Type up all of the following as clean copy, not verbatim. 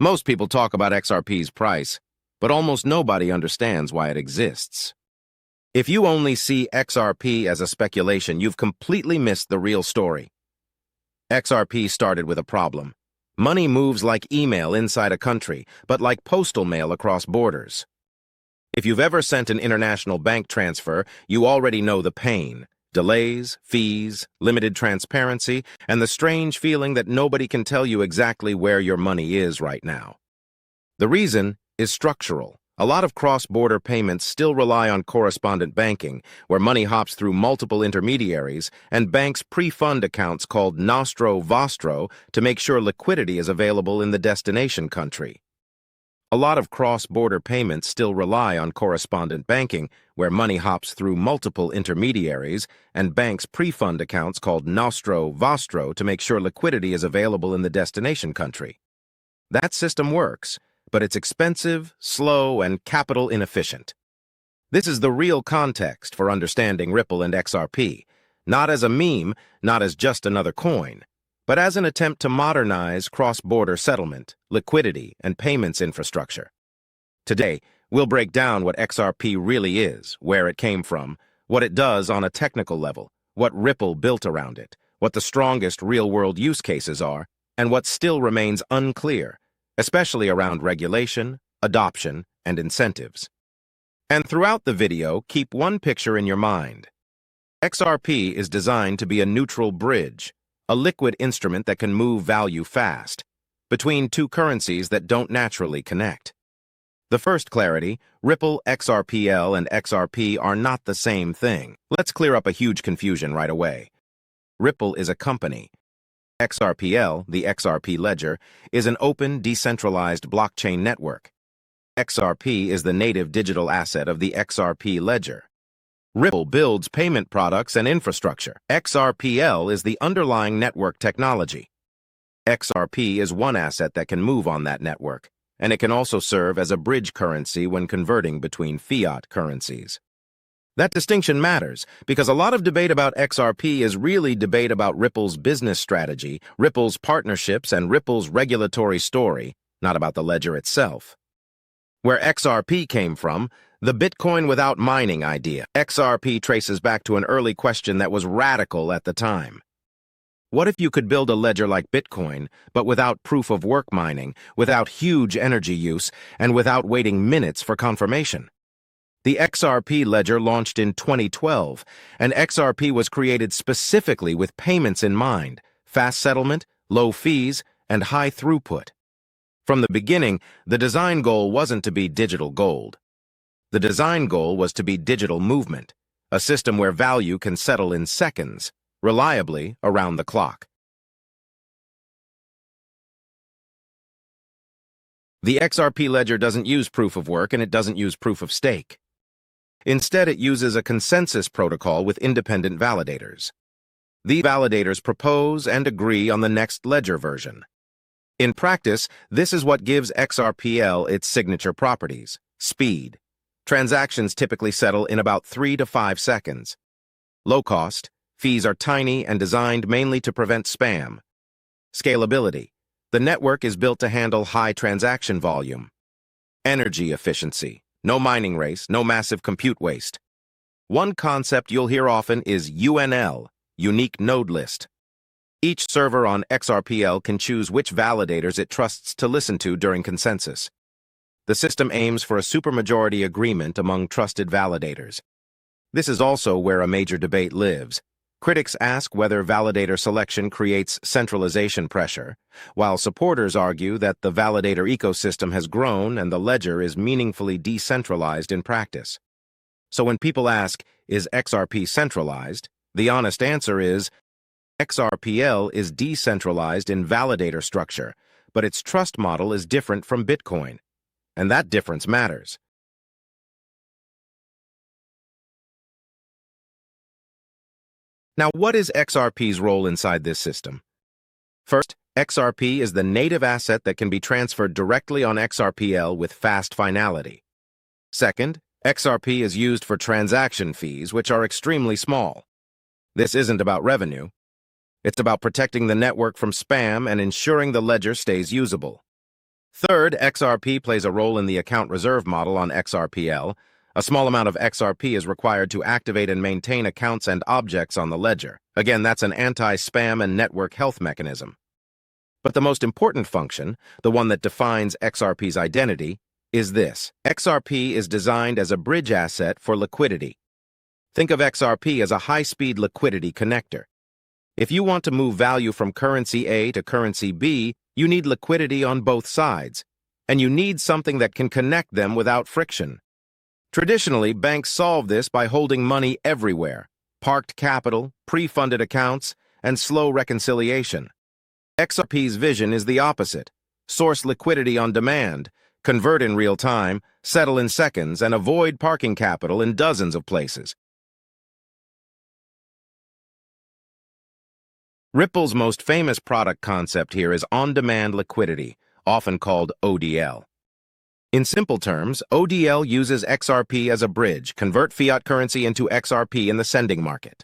Most people talk about XRP's price, but almost nobody understands why it exists. If you only see XRP as a speculation, you've completely missed the real story. XRP started with a problem. Money moves like email inside a country, but like postal mail across borders. If you've ever sent an international bank transfer, you already know the pain. Delays, fees, limited transparency, and the strange feeling that nobody can tell you exactly where your money is right now. The reason is structural. A lot of cross-border payments still rely on correspondent banking, where money hops through multiple intermediaries, and banks pre-fund accounts called nostro vostro to make sure liquidity is available in the destination country. A lot of cross-border payments still rely on correspondent banking, where money hops through multiple intermediaries, and banks pre-fund accounts called nostro vostro to make sure liquidity is available in the destination country. That system works, but it's expensive, slow, and capital inefficient. This is the real context for understanding Ripple and XRP, not as a meme, not as just another coin, but as an attempt to modernize cross-border settlement, liquidity, and payments infrastructure. Today, we'll break down what XRP really is, where it came from, what it does on a technical level, what Ripple built around it, what the strongest real-world use cases are, and what still remains unclear, especially around regulation, adoption, and incentives. And throughout the video, keep one picture in your mind. XRP is designed to be a neutral bridge, a liquid instrument that can move value fast, between two currencies that don't naturally connect. The first clarity, Ripple, XRPL, and XRP are not the same thing. Let's clear up a huge confusion right away. Ripple is a company. XRPL, the XRP Ledger, is an open, decentralized blockchain network. XRP is the native digital asset of the XRP Ledger. Ripple builds payment products and infrastructure. XRPL is the underlying network technology. XRP is one asset that can move on that network, and it can also serve as a bridge currency when converting between fiat currencies. That distinction matters because a lot of debate about XRP is really debate about Ripple's business strategy, Ripple's partnerships, and Ripple's regulatory story, not about the ledger itself. Where XRP came from, the Bitcoin without mining idea. XRP traces back to an early question that was radical at the time. What if you could build a ledger like Bitcoin, but without proof-of-work mining, without huge energy use, and without waiting minutes for confirmation? The XRP Ledger launched in 2012, and XRP was created specifically with payments in mind, fast settlement, low fees, and high throughput. From the beginning, the design goal wasn't to be digital gold. The design goal was to be digital movement, a system where value can settle in seconds, reliably around the clock. The XRP Ledger doesn't use proof of work and it doesn't use proof of stake. Instead, it uses a consensus protocol with independent validators. These validators propose and agree on the next ledger version. In practice, this is what gives XRPL its signature properties: speed. Transactions typically settle in about 3 to 5 seconds. Low cost, fees are tiny and designed mainly to prevent spam. Scalability. The network is built to handle high transaction volume. Energy efficiency. No mining race, no massive compute waste. One concept you'll hear often is UNL, Unique Node List. Each server on XRPL can choose which validators it trusts to listen to during consensus. The system aims for a supermajority agreement among trusted validators. This is also where a major debate lives. Critics ask whether validator selection creates centralization pressure, while supporters argue that the validator ecosystem has grown and the ledger is meaningfully decentralized in practice. So when people ask, is XRP centralized? The honest answer is, XRPL is decentralized in validator structure, but its trust model is different from Bitcoin, and that difference matters. Now, what is XRP's role inside this system? First, XRP is the native asset that can be transferred directly on XRPL with fast finality. Second, XRP is used for transaction fees, which are extremely small. This isn't about revenue. It's about protecting the network from spam and ensuring the ledger stays usable. Third, XRP plays a role in the account reserve model on XRPL. A small amount of XRP is required to activate and maintain accounts and objects on the ledger. Again, that's an anti-spam and network health mechanism. But the most important function, the one that defines XRP's identity, is this. XRP is designed as a bridge asset for liquidity. Think of XRP as a high-speed liquidity connector. If you want to move value from currency A to currency B, you need liquidity on both sides, and you need something that can connect them without friction. Traditionally, banks solve this by holding money everywhere: parked capital, pre-funded accounts, and slow reconciliation. XRP's vision is the opposite: source liquidity on demand, convert in real time, settle in seconds, and avoid parking capital in dozens of places. Ripple's most famous product concept here is on-demand liquidity, often called ODL. In simple terms, ODL uses XRP as a bridge, convert fiat currency into XRP in the sending market.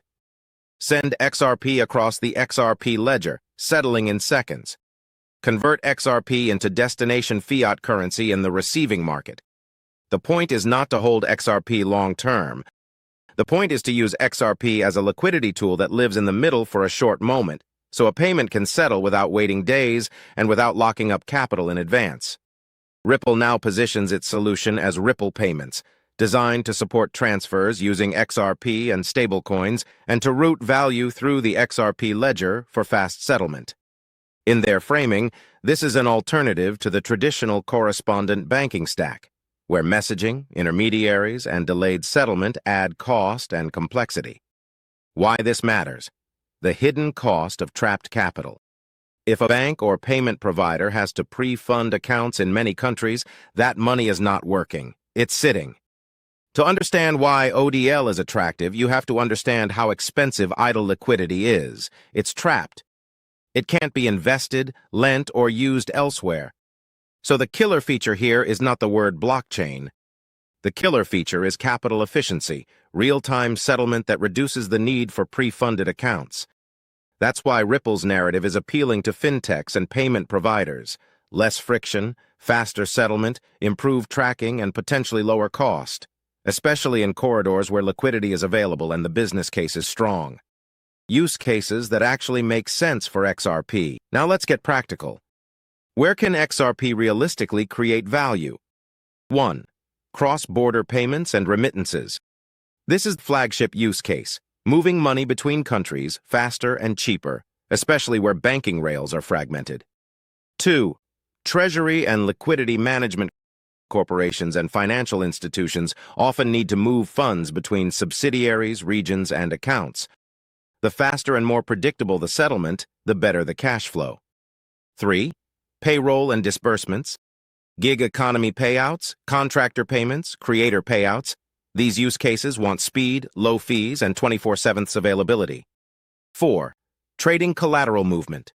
Send XRP across the XRP Ledger, settling in seconds. Convert XRP into destination fiat currency in the receiving market. The point is not to hold XRP long-term. The point is to use XRP as a liquidity tool that lives in the middle for a short moment, so a payment can settle without waiting days and without locking up capital in advance. Ripple now positions its solution as Ripple Payments, designed to support transfers using XRP and stablecoins and to route value through the XRP Ledger for fast settlement. In their framing, this is an alternative to the traditional correspondent banking stack, where messaging, intermediaries, and delayed settlement add cost and complexity. Why this matters: the hidden cost of trapped capital. If a bank or payment provider has to pre-fund accounts in many countries, that money is not working. It's sitting. To understand why ODL is attractive, you have to understand how expensive idle liquidity is. It's trapped. It can't be invested, lent, or used elsewhere. So the killer feature here is not the word blockchain. The killer feature is capital efficiency, real-time settlement that reduces the need for pre-funded accounts. That's why Ripple's narrative is appealing to fintechs and payment providers. Less friction, faster settlement, improved tracking, and potentially lower cost, especially in corridors where liquidity is available and the business case is strong. Use cases that actually make sense for XRP. Now let's get practical. Where can XRP realistically create value? 1. Cross-border payments and remittances. This is the flagship use case, moving money between countries faster and cheaper, especially where banking rails are fragmented. 2. Treasury and liquidity management. Corporations and financial institutions often need to move funds between subsidiaries, regions, and accounts. The faster and more predictable the settlement, the better the cash flow. 3. Payroll and disbursements. Gig economy payouts, contractor payments, creator payouts. These use cases want speed, low fees, and 24/7 availability. 4. Trading collateral movement.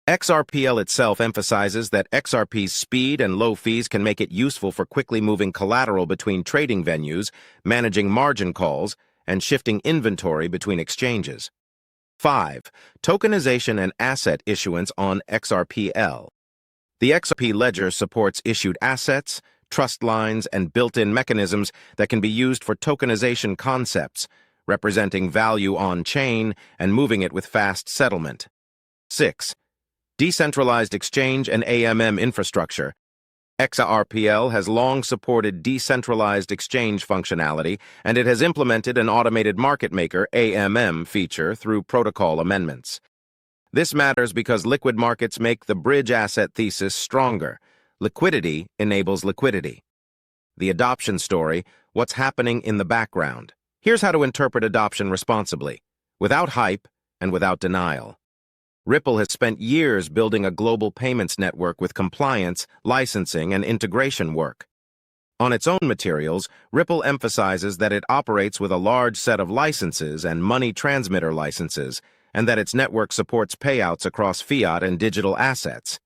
XRPL itself emphasizes that XRP's speed and low fees can make it useful for quickly moving collateral between trading venues, managing margin calls, and shifting inventory between exchanges. 5. Tokenization and asset issuance on XRPL. The XRP Ledger supports issued assets, trust lines, and built-in mechanisms that can be used for tokenization concepts, representing value on-chain and moving it with fast settlement. 6. Decentralized exchange and AMM infrastructure. XRPL has long supported decentralized exchange functionality, and it has implemented an automated market maker AMM feature through protocol amendments. This matters because liquid markets make the bridge asset thesis stronger. Liquidity enables liquidity. The adoption story: what's happening in the background. Here's how to interpret adoption responsibly, without hype and without denial. Ripple has spent years building a global payments network with compliance, licensing, and integration work. On its own materials, Ripple emphasizes that it operates with a large set of licenses and money transmitter licenses, and that its network supports payouts across fiat and digital assets.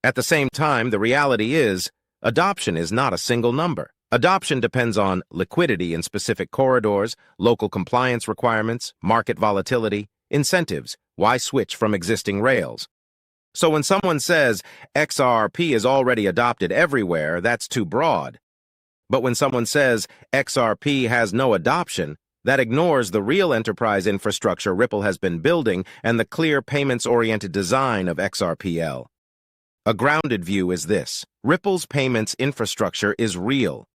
At the same time, the reality is, adoption is not a single number. Adoption depends on liquidity in specific corridors, local compliance requirements, market volatility, incentives. Why switch from existing rails? So when someone says XRP is already adopted everywhere, that's too broad. But when someone says XRP has no adoption, that ignores the real enterprise infrastructure Ripple has been building and the clear payments-oriented design of XRPL. A grounded view is this: Ripple's payments infrastructure is real.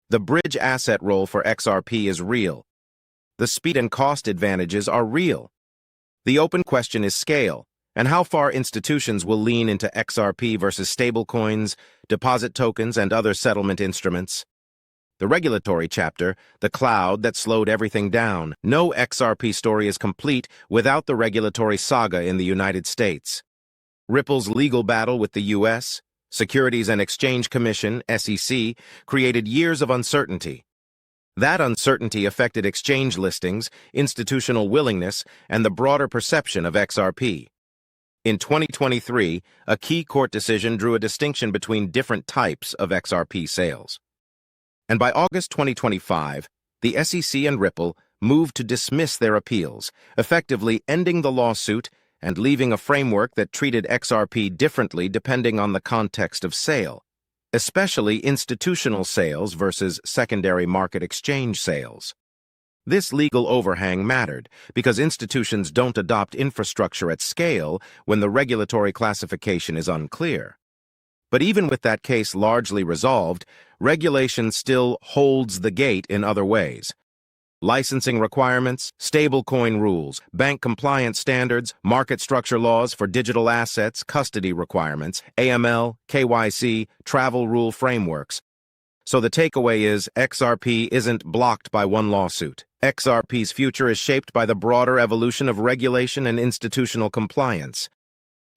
The bridge asset role for XRP is real. The speed and cost advantages are real. The open question is scale, and how far institutions will lean into XRP versus stablecoins, deposit tokens, and other settlement instruments. The regulatory chapter, the cloud that slowed everything down. No XRP story is complete without the regulatory saga in the United States. Ripple's legal battle with the U.S., Securities and Exchange Commission, SEC, created years of uncertainty. That uncertainty affected exchange listings, institutional willingness, and the broader perception of XRP. In 2023, a key court decision drew a distinction between different types of XRP sales. And by August 2025, the SEC and Ripple moved to dismiss their appeals, effectively ending the lawsuit and leaving a framework that treated XRP differently depending on the context of sale, especially institutional sales versus secondary market exchange sales. This legal overhang mattered because institutions don't adopt infrastructure at scale when the regulatory classification is unclear. But even with that case largely resolved, regulation still holds the gate in other ways. Licensing requirements, stablecoin rules, bank compliance standards, market structure laws for digital assets, custody requirements, AML, KYC, travel rule frameworks. So the takeaway is XRP isn't blocked by one lawsuit. XRP's future is shaped by the broader evolution of regulation and institutional compliance.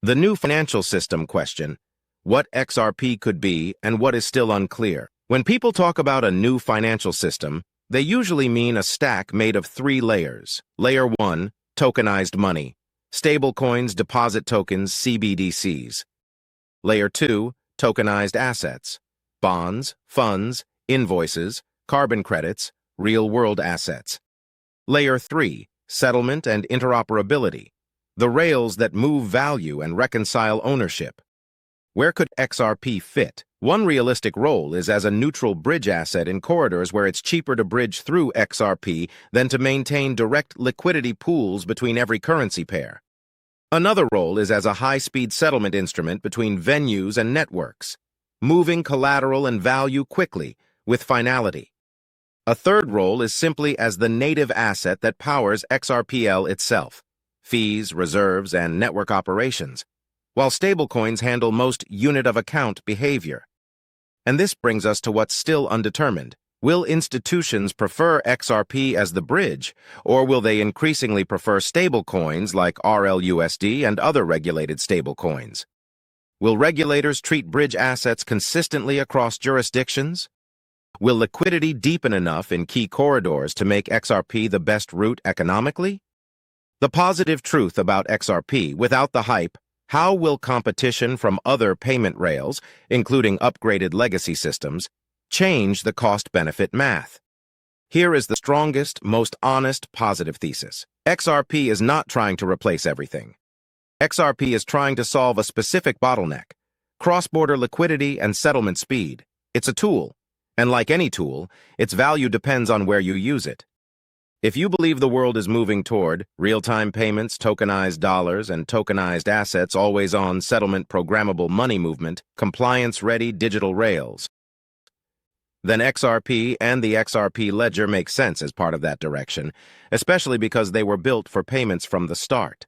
The new financial system question: what XRP could be and what is still unclear. When people talk about a new financial system, they usually mean a stack made of 3 layers. Layer 1, tokenized money, stablecoins, deposit tokens, CBDCs. Layer 2, tokenized assets, bonds, funds, invoices, carbon credits, real-world assets. Layer 3, settlement and interoperability, the rails that move value and reconcile ownership. Where could XRP fit? One realistic role is as a neutral bridge asset in corridors where it's cheaper to bridge through XRP than to maintain direct liquidity pools between every currency pair. Another role is as a high-speed settlement instrument between venues and networks, moving collateral and value quickly, with finality. A third role is simply as the native asset that powers XRPL itself, fees, reserves, and network operations, while stablecoins handle most unit-of-account behavior. And this brings us to what's still undetermined. Will institutions prefer XRP as the bridge, or will they increasingly prefer stablecoins like RLUSD and other regulated stablecoins? Will regulators treat bridge assets consistently across jurisdictions? Will liquidity deepen enough in key corridors to make XRP the best route economically? The positive truth about XRP, without the hype: how will competition from other payment rails, including upgraded legacy systems, change the cost-benefit math? Here is the strongest, most honest, positive thesis. XRP is not trying to replace everything. XRP is trying to solve a specific bottleneck: cross-border liquidity and settlement speed. It's a tool, and like any tool, its value depends on where you use it. If you believe the world is moving toward real-time payments, tokenized dollars, and tokenized assets, always-on settlement, programmable money movement, compliance-ready digital rails, then XRP and the XRP Ledger make sense as part of that direction, especially because they were built for payments from the start.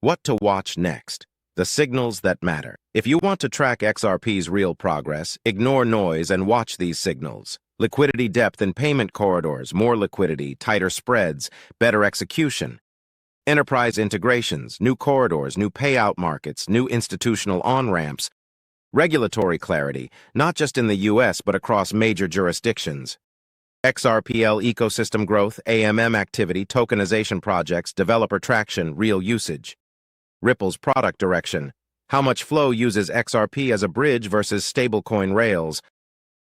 What to watch next? The signals that matter. If you want to track XRP's real progress, ignore noise and watch these signals. Liquidity depth in payment corridors, more liquidity, tighter spreads, better execution. Enterprise integrations, new corridors, new payout markets, new institutional on-ramps. Regulatory clarity, not just in the US but across major jurisdictions. XRPL ecosystem growth, AMM activity, tokenization projects, developer traction, real usage. Ripple's product direction. How much flow uses XRP as a bridge versus stablecoin rails?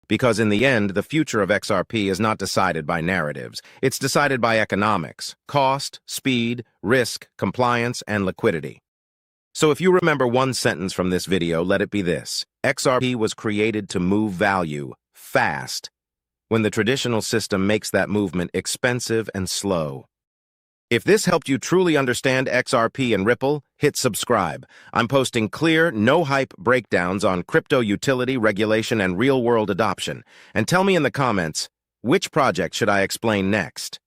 Because in the end, the future of XRP is not decided by narratives. It's decided by economics, cost, speed, risk, compliance, and liquidity. So if you remember one sentence from this video, let it be this. XRP was created to move value fast, when the traditional system makes that movement expensive and slow. If this helped you truly understand XRP and Ripple, hit subscribe. I'm posting clear, no-hype breakdowns on crypto utility, regulation, and real-world adoption. And tell me in the comments, which project should I explain next?